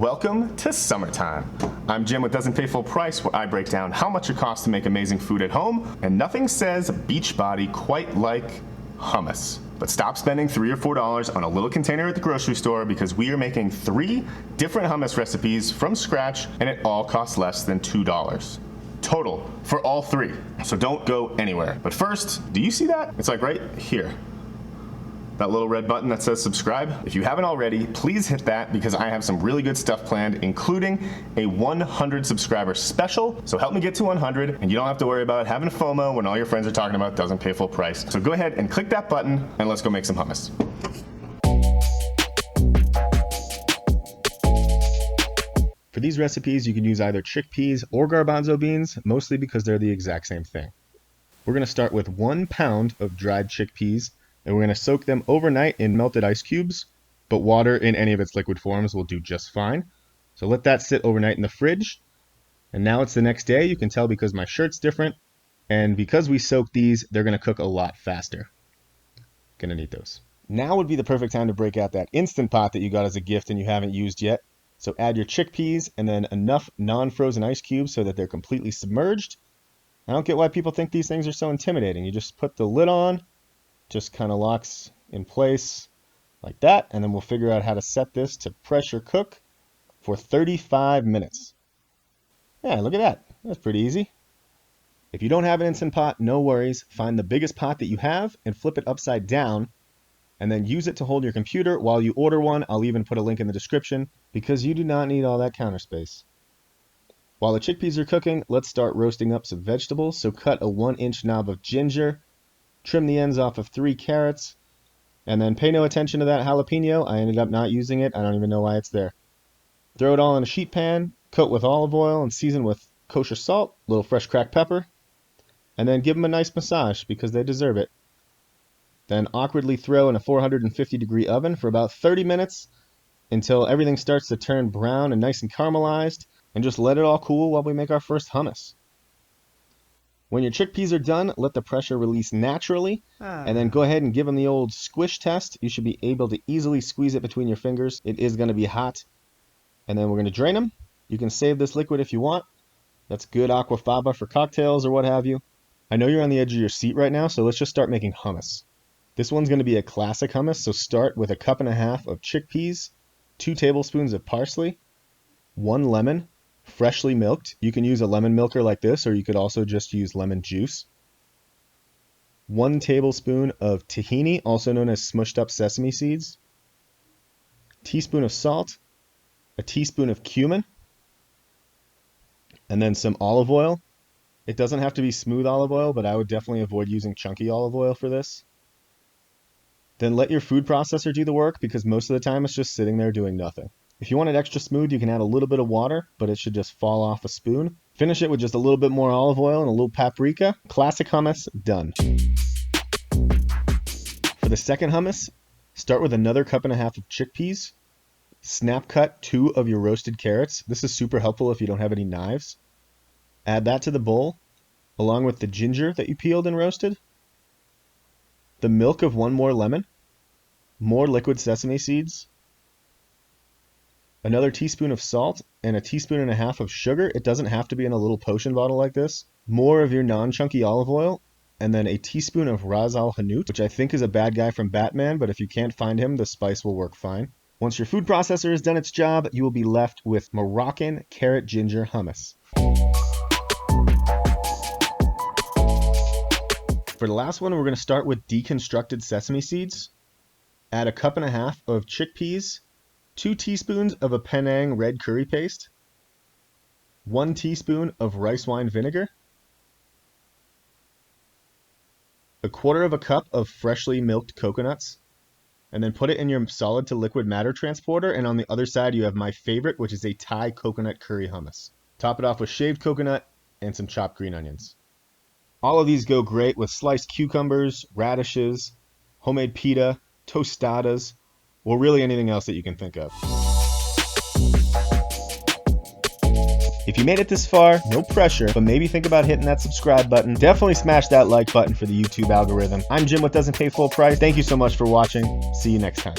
Welcome to summertime. I'm Jim with Doesn't Pay Full Price, where I break down how much it costs to make amazing food at home, and nothing says Beachbody quite like hummus. But stop spending $3 or $4 on a little container at the grocery store, because we are making 3 different hummus recipes from scratch, and it all costs less than $2 total for all 3. So don't go anywhere. But first, do you see that? It's like right here. That little red button that says subscribe. If you haven't already, please hit that, because I have some really good stuff planned, including a 100 subscriber special. So help me get to 100, and you don't have to worry about having FOMO when all your friends are talking about Doesn't Pay Full Price. So go ahead and click that button, and let's go make some hummus. For these recipes, you can use either chickpeas or garbanzo beans, mostly because they're the exact same thing. We're gonna start with 1 pound of dried chickpeas, and we're going to soak them overnight in melted ice cubes, but water in any of its liquid forms will do just fine. So let that sit overnight in the fridge. And now it's the next day. You can tell because my shirt's different, and because we soaked these, they're going to cook a lot faster. Gonna need those. Now would be the perfect time to break out that Instant Pot that you got as a gift and you haven't used yet. So add your chickpeas and then enough non-frozen ice cubes so that they're completely submerged. I don't get why people think these things are so intimidating. You just put the lid on, just kind of locks in place like that, and then we'll figure out how to set this to pressure cook for 35 minutes. Yeah, look at that. That's pretty easy. If you don't have an Instant Pot, no worries. Find the biggest pot that you have and flip it upside down, and then use it to hold your computer while you order one. I'll even put a link in the description, because you do not need all that counter space. While the chickpeas are cooking, let's start roasting up some vegetables. So cut a 1-inch knob of ginger, trim the ends off of 3 carrots, and then pay no attention to that jalapeno. I ended up not using it. I don't even know why it's there. Throw it all in a sheet pan, coat with olive oil, and season with kosher salt, a little fresh cracked pepper, and then give them a nice massage, because they deserve it. Then awkwardly throw in a 450-degree oven for about 30 minutes until everything starts to turn brown and nice and caramelized, and just let it all cool while we make our first hummus. When your chickpeas are done, let the pressure release naturally, and then go ahead and give them the old squish test. You should be able to easily squeeze it between your fingers. It is going to be hot. And then we're going to drain them. You can save this liquid if you want. That's good aquafaba for cocktails or what have you. I know you're on the edge of your seat right now, so let's just start making hummus. This one's going to be a classic hummus, so start with 1.5 cups of chickpeas, 2 tablespoons of parsley, 1 lemon, freshly milked. You can use a lemon milker like this, or you could also just use lemon juice. 1 tablespoon of tahini, also known as smushed up sesame seeds. Teaspoon of salt. A teaspoon of cumin. And then some olive oil. It doesn't have to be smooth olive oil, but I would definitely avoid using chunky olive oil for this. Then let your food processor do the work, because most of the time it's just sitting there doing nothing. If you want it extra smooth, you can add a little bit of water, but it should just fall off a spoon. Finish it with just a little bit more olive oil and a little paprika. Classic hummus, done. For the second hummus, start with another 1.5 cups of chickpeas. Snap cut 2 of your roasted carrots. This is super helpful if you don't have any knives. Add that to the bowl, along with the ginger that you peeled and roasted, the milk of 1 more lemon, more liquid sesame seeds, another teaspoon of salt, and 1.5 teaspoons of sugar. It doesn't have to be in a little potion bottle like this. More of your non-chunky olive oil, and then 1 teaspoon of Ras Al Hanout, which I think is a bad guy from Batman, but if you can't find him, the spice will work fine. Once your food processor has done its job, you will be left with Moroccan carrot ginger hummus. For the last one, we're going to start with deconstructed sesame seeds. Add 1.5 cups of chickpeas, 2 teaspoons of a panang red curry paste, 1 teaspoon of rice wine vinegar, 1/4 cup of freshly milked coconuts, and then put it in your solid to liquid matter transporter, and on the other side you have my favorite, which is a Thai coconut curry hummus. Top it off with shaved coconut and some chopped green onions. All of these go great with sliced cucumbers, radishes, homemade pita, tostadas, or really anything else that you can think of. If you made it this far, no pressure, but maybe think about hitting that subscribe button. Definitely smash that like button for the YouTube algorithm. I'm Jim with Doesn't Pay Full Price. Thank you so much for watching. See you next time.